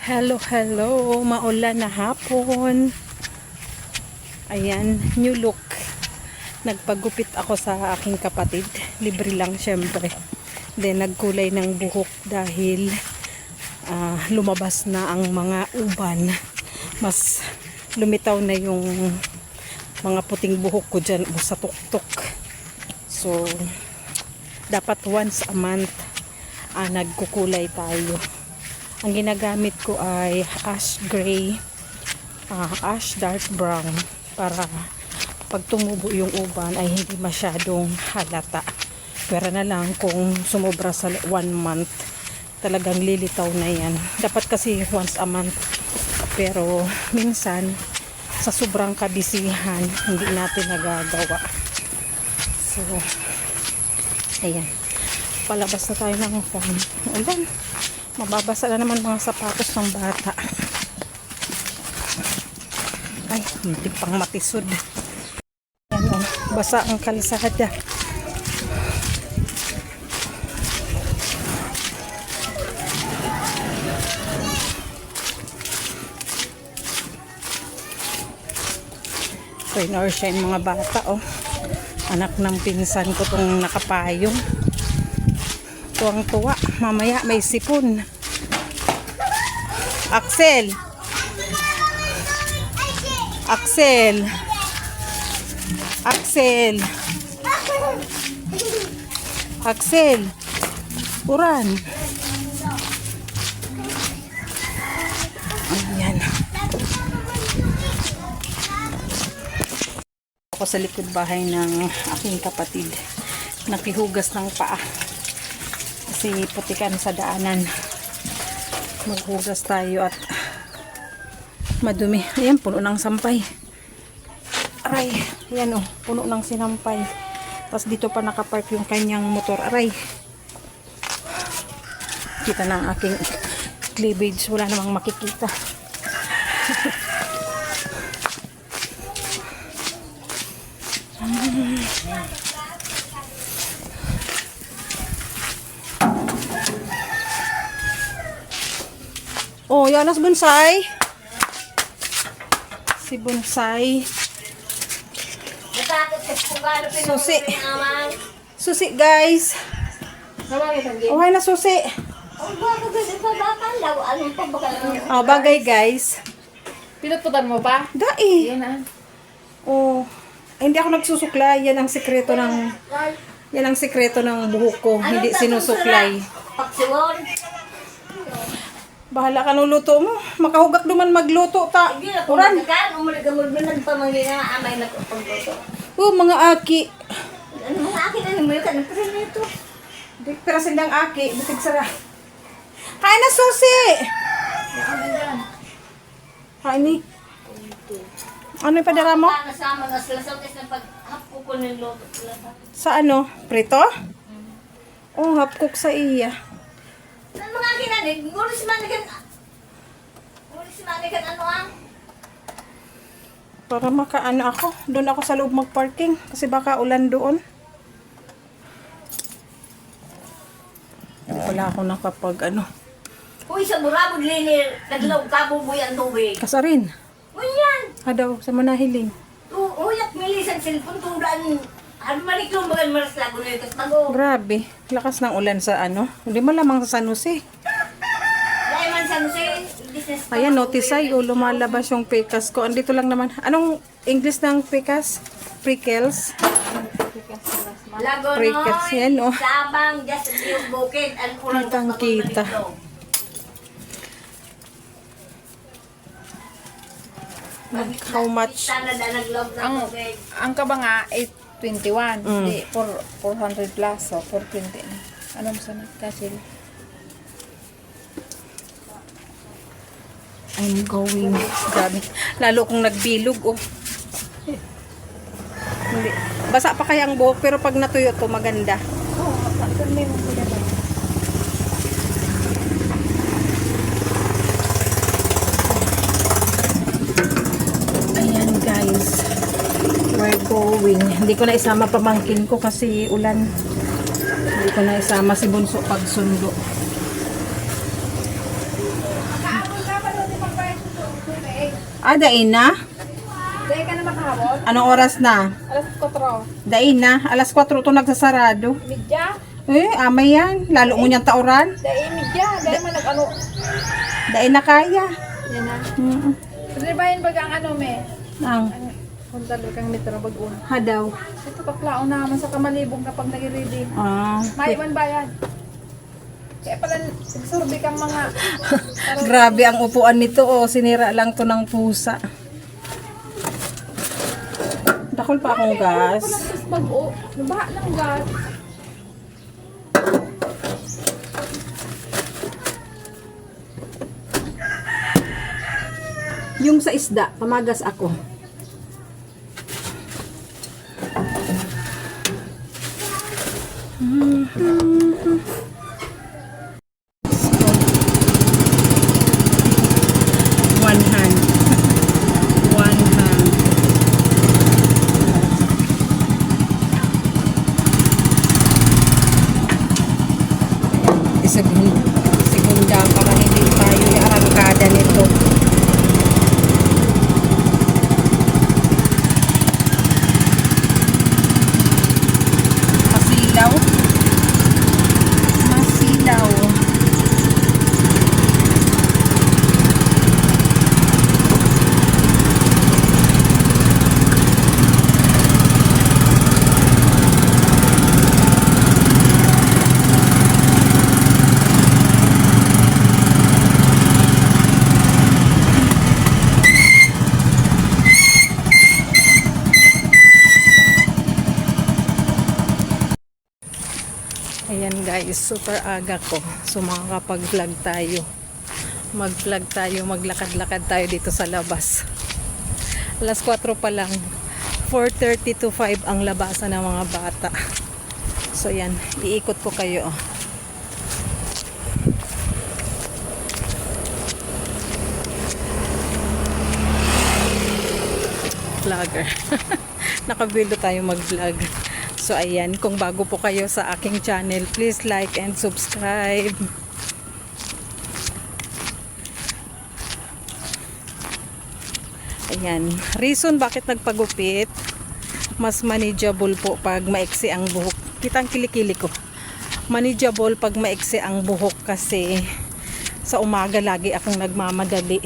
Hello, hello. Maulan na hapon. Ayan, new look. Nagpagupit ako sa aking kapatid. Libre lang syempre. Then nagkulay ng buhok dahil lumabas na ang mga uban. Mas lumitaw na yung mga puting buhok ko dyan sa tuktok. So, dapat once a month nagkukulay tayo. Ang ginagamit ko ay ash gray, ash dark brown para pag tumubo yung uban ay hindi masyadong halata. Pero na lang kung sumobra sa 1 month, talagang lilitaw na yan. Dapat kasi once a month. Pero minsan, sa sobrang kabisihan, hindi natin nagagawa. So, ayan. Palabas na tayo ng fan. Ulan. Mababasa na naman mga sapatos ng bata. Ay, hindi pang matisod. Ayan o, basa ang kalsada. Rain or shine mga bata o. Anak ng pinsan ko tong nakapayong. Tuwang-tuwa. Mamaya may sipon. Axel. Axel. Axel. Axel. Uran. Ayan. Ako sa likod bahay ng aking kapatid. Nakihugas ng paa. Kasi putikan sa daanan. Maghugas tayo at madumi. Ayan, puno ng sampay. Aray, ayan o, puno ng sinampay. Tapos dito pa nakapark yung kanyang motor. Aray. Kita na ang aking cleavage. Wala namang makikita. Oh, yan as bonsai. Si bonsai. Susi. Susi, guys. Oh, hay na susi. Oh, bagay, guys. Pinututan mo pa? Dai. Yan na. Oh, hindi ako nagsusuklay. Yan ang sikreto ng buhok ko. Hindi sinusuklay. Bahala ka ng luto mo. Makahugak duman magluto ta. Uran. Oh, mga aki. Mga aki na naman ka. Nagpasa na ito. Pero sindang aki. Butig sara. Kain na susi. Kain ni. Ano yung padara mo? Nasama na sila sa paghapko ko ng loto. Sa ano? Prito? Oh, hapkok sa iya. Mga kinanig, ngulis manigan ano ang? Para makaano ako. Doon ako sa loob magparking. Kasi baka ulan doon. Hindi pala ako nakapag ano. Uy, sa burabod linir, naglaw kabuboy ang tubig. Kasarin. Uy, yan. Hadaw, sa manahiling. Uyak milisan silpon tudan. Ano maliklong bagan maras lago na ito. Tago. Grabe. Lakas ng ulan sa ano. Hindi mo lamang sa San Jose. Dahil man sa Jose, business ko. Ayan, notice ay lumalabas yung pekas ko. Andito lang naman. Anong English ng pekas? Prickles. Lago Prickles yan, oh. Sabang, just yung bukid. Ang kurang Kitang-kita. How much? Sana na naglaw na tubig. Ang kaba nga, 821. Hindi, 400 plus. So, 420 na. Ano mo sana? Kasi, I'm going. Grabe. Lalo kung nagbilog, oh. Hindi. Basa pa kaya ang buhok, pero pag natuyo to maganda. Ayan, guys. We're going. Hindi ko na isama pamangkin ko kasi ulan. Hindi ko na isama si Bunso pagsundo. Dain na? Dahil ka na makahapon? Anong oras na? Alas 4. Dain na. Alas 4 to nagsasarado. Midya? Amay yan. Lalo mo niyang tauran. Dahil midya. Dahil man nag-ano. Dain na kaya. Yan na. Mm. Pagribahin baga ang ano, me. Ang Kung talo kang metro bagun. hadaw. Ito kaklaon naman sa kamalibog na pag nag-reading. Maiwan bayad. Kaya pala, survey kang mga... Grabe ang upuan nito. Sinira lang to ng pusa. Dakol pa akong gas. Tapos mag-o. Nabaha ng gas. Yung sa isda, pamagas ako. One hand. One hand. Segunda para hindi tayo arangkada nito. Masilaw. Masilaw. Ayan guys, super aga ko. So makakapag-vlog tayo. Mag-vlog tayo, maglakad-lakad tayo dito sa labas. Alas 4 pa lang. 4:30 to 5 ang labasan ng mga bata. So yan, iikot ko kayo. Vlogger. Nakabilo tayo mag-vlog. So ayan, kung bago po kayo sa aking channel, please like and subscribe. Ayan, reason bakit nagpagupit, mas manageable po pag maiksi ang buhok. Kita ang kilikili ko. Manageable pag maiksi ang buhok kasi sa umaga lagi akong nagmamadali.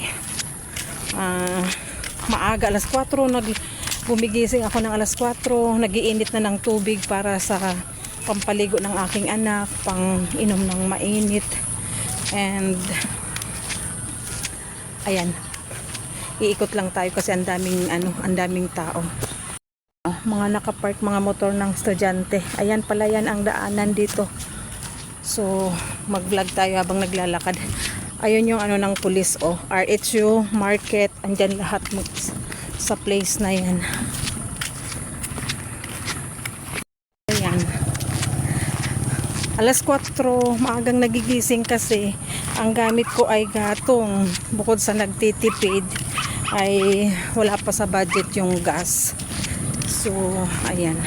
Maaga, alas 4 gumigising ako ng alas 4, nagiinit na ng tubig para sa pampaligo ng aking anak, pang inom ng mainit. And ayan, iikot lang tayo kasi ang daming tao. Mga nakapark, mga motor ng estudyante. Ayan pala yan ang daanan dito. So mag-vlog tayo habang naglalakad. Ayun yung ng pulis, RHU market, andyan lahat sa place na yan. Ayan. Alas 4, maagang nagigising kasi ang gamit ko ay gatong. Bukod sa nagtitipid, ay wala pa sa budget yung gas. So, ayan.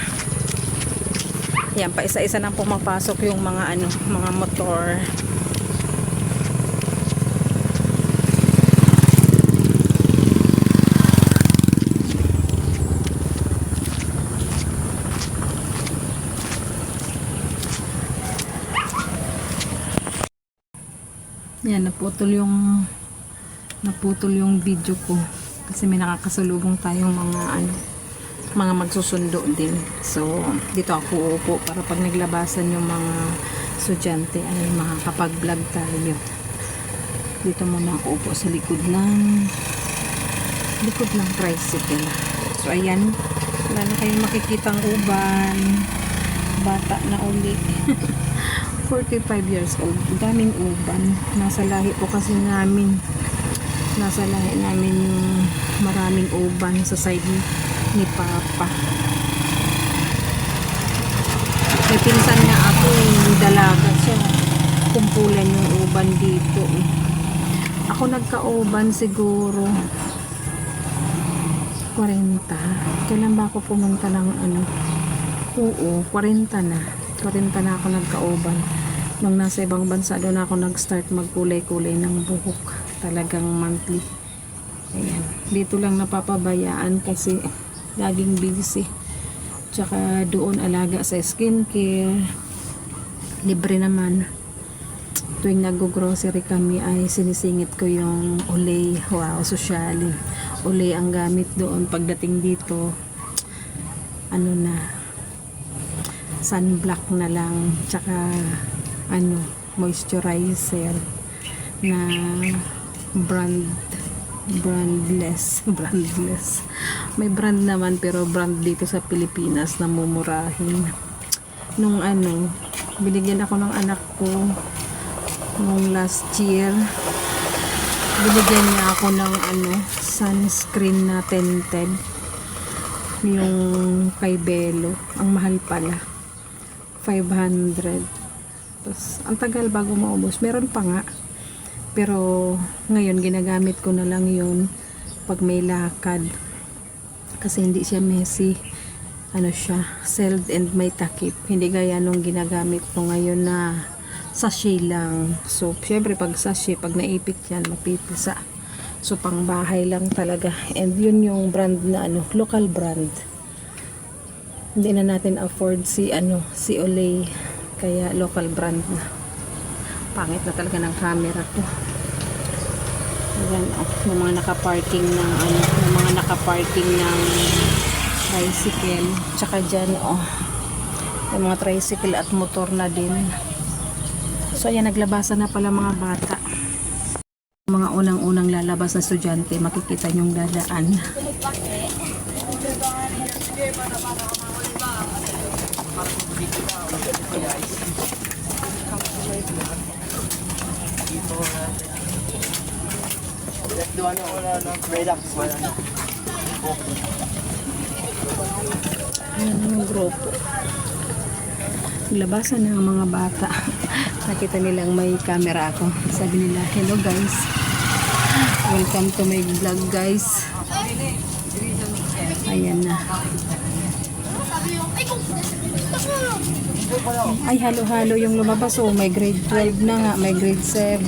Ayan, pa isa-isa nang pumapasok yung mga mga motor. Yan, naputol yung video ko kasi may nakakasalubong tayong mga magsusundo din. So dito ako uupo para pag naglabasan yung mga estudyante ay makakapag-vlog tayo. Dito muna ako upo sa likod ng tricycle. So ayan, wala na kayong makikitang uban, bata na uli. 45 years old. Daming uban. Nasa lahi po kasi namin. Nasa lahi namin yung maraming uban sa side ni Papa. May pinsan niya ako, yung dalaga siya. Kumpulan yung uban dito. Ako nagka-uban siguro 40. Kailan ba ako pumunta ng Oo, 40 na. 40 na ako nagka-uban. Nung nasa ibang bansa doon ako nag-start magkulay-kulay ng buhok. Talagang monthly. Ayan. Dito lang napapabayaan kasi laging busy. Tsaka doon alaga sa skincare. Libre naman. Tuwing nag-grocery kami ay sinisingit ko yung Olay. Wow, sosyali. Olay ang gamit doon. Pagdating dito, ano na, sunblock na lang. Tsaka, ano, moisturizer na brandless. May brand naman pero brand dito sa Pilipinas na mumurahin. Nung ano, binigyan ako ng anak ko nung last year, binigyan niya ako ng ano, sunscreen na tinted, yung kay Belo. Ang mahal pala, 500. Tapos ang tagal bago maubos. Meron pa nga, pero ngayon ginagamit ko na lang yun pag may lakad kasi hindi siya messy. Ano siya, sealed and may takip, hindi gaya nung ginagamit ko ngayon na sachet lang. So syempre pag sachet, pag naipit yan, mapipisa. So pang bahay lang talaga. And yun yung brand na ano, local brand. Hindi na natin afford si ano, si Olay, kaya local brand na. Pangit na talaga ng camera ko. Ayan, oh, yung mga naka-parking ng ano, yung mga naka-parking ng tricycle. Tsaka dyan, oh, yung mga tricycle at motor na din. So ayan, naglabasan na pala mga bata. Mga unang-unang lalabas na estudyante, makikita nyong dadaan. Ayan yung grupo. Labasan ng mga bata. Nakita nilang may camera ako. Sabi nila, hello guys, welcome to my vlog guys. Ayan na. Ay, halo-halo yung lumabas. Oh, may grade 12 na nga, may grade 7.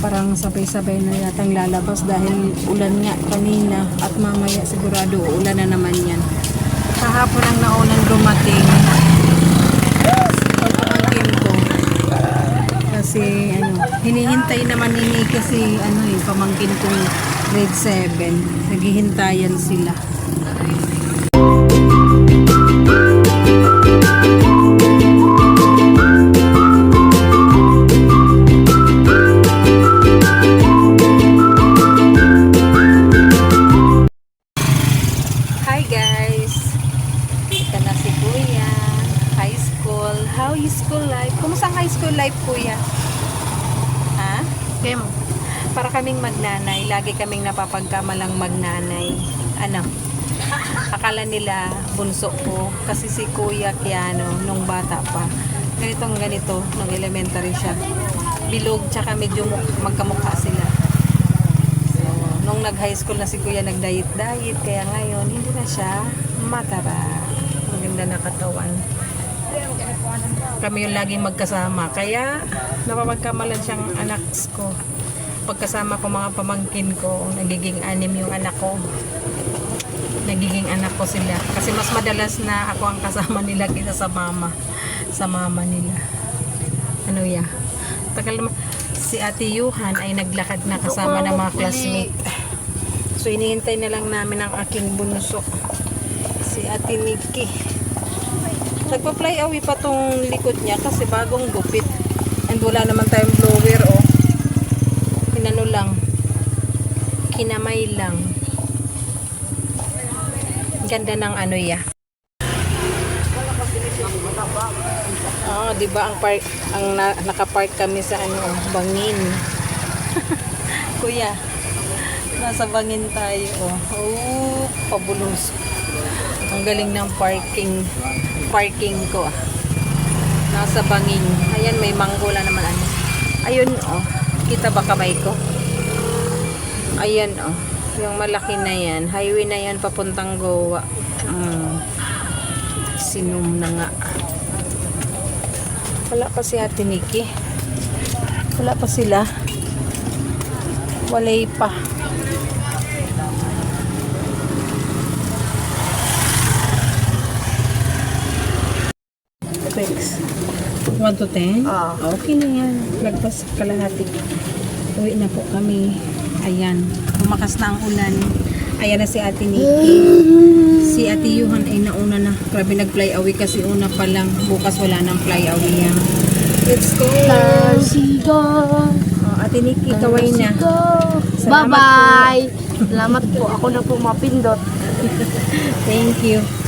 Parang sabay-sabay na yatang lalabas dahil ulan nga kanina at mamaya sigurado ulan na naman yan. Kahapon ang naunang dumating pagpapangkin ko kasi ano, hinihintay naman ini kasi ano pamangkin kong grade 7, naghihintayan sila. Life kuya. Ha? Game. Para kaming magnanay, lagi kaming napapagkamalang magnanay. Ano? Akala nila bunso ko kasi si Kuya Kiano nung bata pa. Ganito nung elementary siya. Bilog tsaka medyo magkamukha sila. So, nung nag-high school na si Kuya nag-diet kaya ngayon hindi na siya mataba. Maganda na katawan. Kami yung laging magkasama. Kaya, napapagkamalan siyang anak ko. Pagkasama ko mga pamangkin ko, nagiging 6 yung anak ko. Nagiging anak ko sila. Kasi mas madalas na ako ang kasama nila kaysa sa mama. Sa mama nila. Ano ya? Tagal naman. Si Ate Yuhan ay naglakad na kasama ng mga classmate. So, inihintay na lang namin ang aking bunso. Si Ate Nikki. Nagpa-fly away pa tong likod niya kasi bagong gupit. And wala naman tayong blower, oh. Kinano lang. Kinamay lang. Ganda ng ano ya. Oh, 'di ba naka-park kami sa ano, Bangin. Kuya, nasa Bangin tayo, oh. Oh, pabulos. Ang galing ng parking ko. Nasa Bangin. Ayan, may manggola naman ano. Ayun, oh. Kita ba kamay ko? Ayan, oh. Yung malaki na yan. Highway na yan papuntang Goa. Sinum na nga. Wala pa si Ate Nikki. Wala pa sila. Walay pa. Thanks. 1 to 10? Okay na yan. Lagpas kalahati. Uwi na po kami. Ayan. Tumakas na ang ulan. Ayan na si Ate Nikki. Si Ate Yuhan ay nauna na. Grabe nag-fly away kasi una pa lang. Bukas wala nang fly away yan. Let's go! Oh, Ate Nikki, kaway na. Salamat Bye-bye! Salamat po. Ako na po mapindot. Thank you.